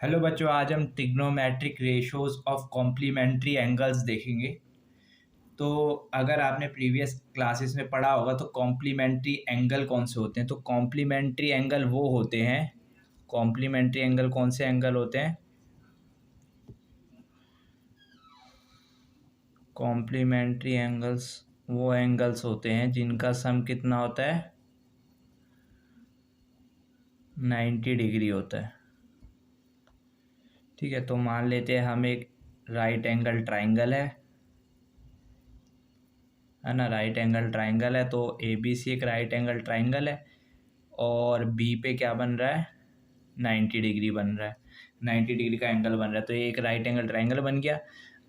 Hello बच्चों, आज हम trigonometric ratios of complementary angles देखेंगे। तो अगर आपने प्रीवियस क्लासेस में पढ़ा होगा तो कॉम्प्लीमेंट्री एंगल कौन से होते हैं। तो कॉम्प्लीमेंट्री एंगल वो होते हैं, कॉम्प्लीमेंट्री एंगल कौन से एंगल होते हैं। कॉम्प्लीमेंट्री एंगल्स वो एंगल्स होते हैं जिनका सम कितना होता है, 90 डिग्री होता है। ठीक है, तो मान लेते हैं हम एक राइट एंगल ट्राइंगल है ना। राइट एंगल ट्राइंगल है तो ए बी सी एक राइट एंगल ट्राइंगल है और बी पे क्या बन रहा है, 90 डिग्री बन रहा है, 90 डिग्री का एंगल बन रहा है। तो ये एक राइट एंगल ट्राइंगल बन गया।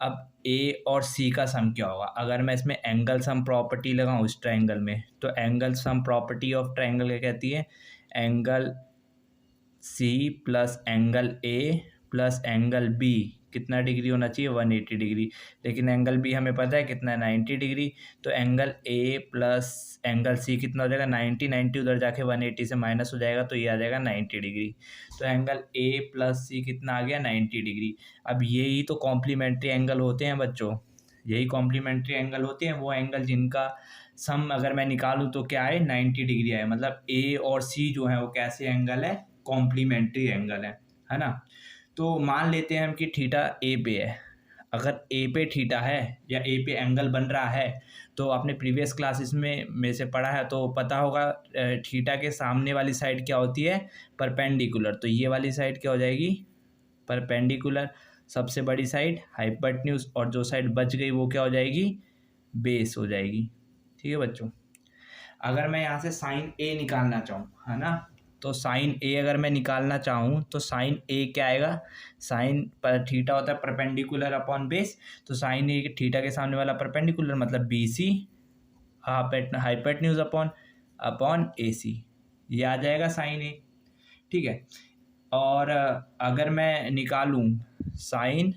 अब ए और सी का सम क्या होगा, अगर मैं इसमें एंगल सम प्रॉपर्टी लगाऊं इस ट्राइंगल में, तो angle sum property of triangle क्या कहती है, angle C plus angle A plus angle B कितना डिग्री होना चाहिए, 180 डिग्री। लेकिन एंगल बी हमें पता है कितना है, 90 डिग्री। तो angle A plus angle C कितना हो जाएगा, 90, 90 उधर जाके 180 से माइनस हो जाएगा तो ये आ जाएगा 90 डिग्री। तो एंगल ए प्लस सी कितना आ गया, 90 डिग्री। अब यही तो कॉम्प्लीमेंट्री एंगल होते हैं बच्चों, यही कॉम्प्लीमेंट्री एंगल होते हैं, वो एंगल जिनका सम अगर मैं निकालूं तो क्या है, 90 डिग्री है। मतलब ए और सी जो है वो कैसे एंगल है, कॉम्प्लीमेंट्री एंगल है ना। तो मान लेते हैं हम कि थीटा ए पे है। अगर ए पे थीटा है या ए पे एंगल बन रहा है, तो आपने प्रीवियस क्लासेस में से पढ़ा है तो पता होगा थीटा के सामने वाली साइड क्या होती है, परपेंडिकुलर। तो ये वाली साइड क्या हो जाएगी, परपेंडिकुलर। सबसे बड़ी साइड हाइपोटेन्यूज और जो साइड बच गई वो क्या हो जाएगी, बेस हो जाएगी। ठीक है बच्चों, अगर मैं यहाँ से साइन ए निकालना चाहूँ, है ना, तो साइन ए अगर मैं निकालना चाहूँ तो साइन ए क्या आएगा, साइन पर थीटा होता है परपेंडिकुलर अपॉन बेस। तो साइन ए थीटा के सामने वाला परपेंडिकुलर मतलब B C hypotenuse upon upon A C, ये आ जाएगा साइन ए। ठीक है, और अगर मैं निकालूँ साइन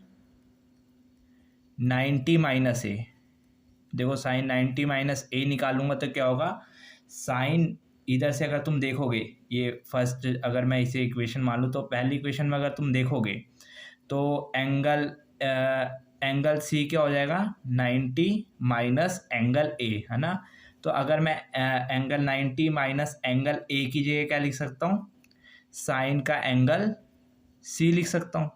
90 माइनस ए, देखो साइन 90 माइनस ए निकालूंगा तो क्या होगा, साइन इधर से अगर तुम देखोगे, ये फर्स्ट अगर मैं इसे इक्वेशन मान लूँ तो पहली इक्वेशन में अगर तुम देखोगे तो एंगल सी क्या हो जाएगा, 90 माइनस एंगल ए, है ना। तो अगर मैं एंगल 90 माइनस एंगल ए की जगह क्या लिख सकता हूँ, साइन का एंगल सी लिख सकता हूँ,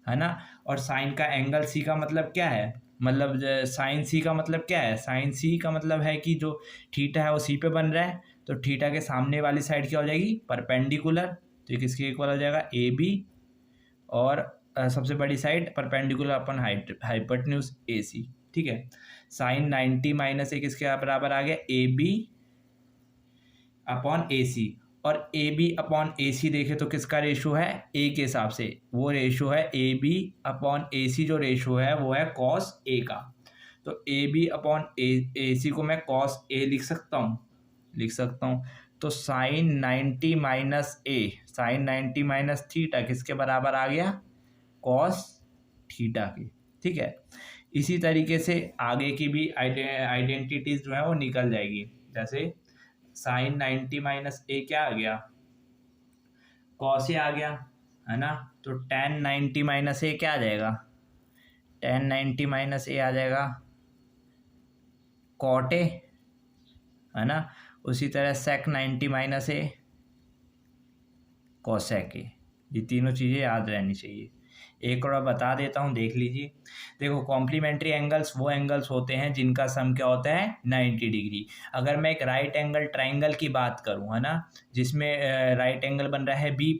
है ना। और साइन का एंगल सी का मतलब क्या है, मतलब साइन सी का मतलब क्या है, साइन सी का मतलब है कि जो थीटा है वो सी पे बन रहा है, तो थीटा के सामने वाली साइड क्या हो जाएगी, परपेंडिकुलर। तो ये किसके इक्वल हो जाएगा, ए बी, और सबसे बड़ी side perpendicular upon hypotenuse A सी। ठीक है, साइन 90 माइनस ए किसके बराबर आ गया, ए बी अपॉन ए सी। और ए बी अपॉन ए सी देखे तो किसका रेशो है, ए के हिसाब से वो रेशो है ए बी अपॉन ए सी, जो रेशो है वो है कॉस ए का। तो ए बी अपॉन ए सी को मैं कॉस ए लिख सकता हूँ। तो साइन 90 माइनस ए, साइन 90 माइनस थीटा किसके बराबर आ गया, कॉस थीटा के। ठीक है, इसी तरीके से आगे की भी आइडेंटिटीज जो है वो निकल जाएगी। जैसे साइन 90 माइनस ए क्या आ गया, कॉस ए आ गया, है ना। तो टेन 90 माइनस ए क्या आ जाएगा, टेन 90 माइनस ए आ जाएगा कॉट ए, है ना। उसी तरह सेक 90 माइनस ए कॉसेक ए। ये तीनों चीज़ें याद रहनी चाहिए। एक और बता देता हूँ, देख लीजिए। देखो कॉम्प्लीमेंट्री एंगल्स वो एंगल्स होते हैं जिनका सम क्या होता है, 90 डिग्री। अगर मैं एक राइट एंगल ट्राइंगल की बात करूँ, है ना, जिसमें राइट एंगल बन रहा है बी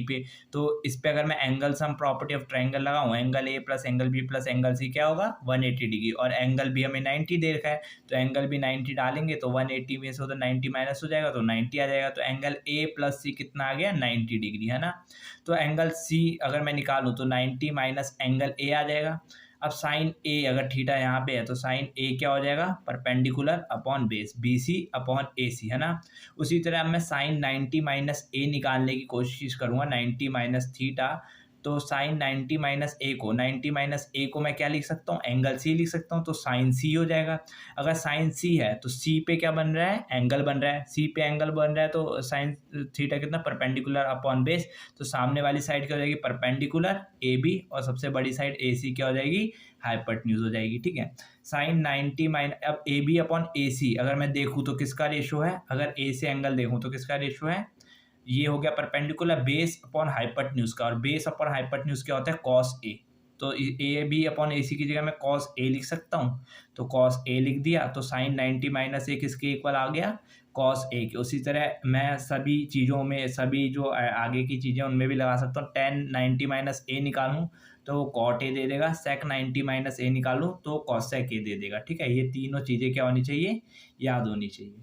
पे, तो इस पे अगर मैं angle sum property of triangle लगाऊं, angle A plus angle B plus angle C क्या होगा, 180 डिग्री। और एंगल बी हमें 90 दे रखा है, तो एंगल बी 90 डालेंगे तो 180 में से उधर 90 माइनस हो जाएगा तो 90 आ जाएगा। तो एंगल ए प्लस सी कितना आ गया, 90 डिग्री, है ना। तो एंगल सी अगर मैं निकालूं तो 90 माइनस एंगल ए आ जाएगा। अब साइन ए अगर थीटा यहाँ पे है तो साइन ए क्या हो जाएगा, perpendicular upon base, B C upon A C, है ना। उसी तरह अब मैं साइन 90 माइनस ए निकालने की कोशिश करूँगा, 90 माइनस थीटा तो साइन 90 माइनस ए को 90 माइनस ए को मैं क्या लिख सकता हूँ, एंगल सी लिख सकता हूँ, तो साइन सी हो जाएगा। अगर साइन सी है तो सी पे क्या बन रहा है, एंगल बन रहा है, सी पे एंगल बन रहा है तो साइन थीटा कितना, परपेंडिकुलर अपॉन बेस, तो सामने वाली साइड क्या हो जाएगी, परपेंडिकुलर ए बी, और सबसे बड़ी साइड ए सी क्या हो जाएगी, हाइपोटेन्यूज हो जाएगी। ठीक है, साइन 90 माइन, अब ए बी अपॉन ए सी अगर मैं देखूँ तो किसका रेशो है, अगर ए से एंगल देखूँ तो किसका रेशो है, ये हो गया परपेंडिकुलर बेस अपॉन हाइपोटेन्यूज का, और बेस अपॉन हाइपोटेन्यूज क्या होता है, कॉस ए। तो ए बी अपॉन ए सी की जगह मैं कॉस ए लिख सकता हूँ, तो कॉस ए लिख दिया, तो साइन 90 माइनस ए किसके इक्वल आ गया, कॉस ए के। उसी तरह मैं सभी चीज़ों में, सभी जो आगे की चीज़ें उनमें भी लगा सकता हूँ। टेन 90 माइनस ए निकालूँ तो कॉट ए दे देगा, सेक 90 माइनस ए निकालूँ तो कॉसेक ए दे देगा। ठीक है, ये तीनों चीज़ें क्या होनी चाहिए, याद होनी चाहिए।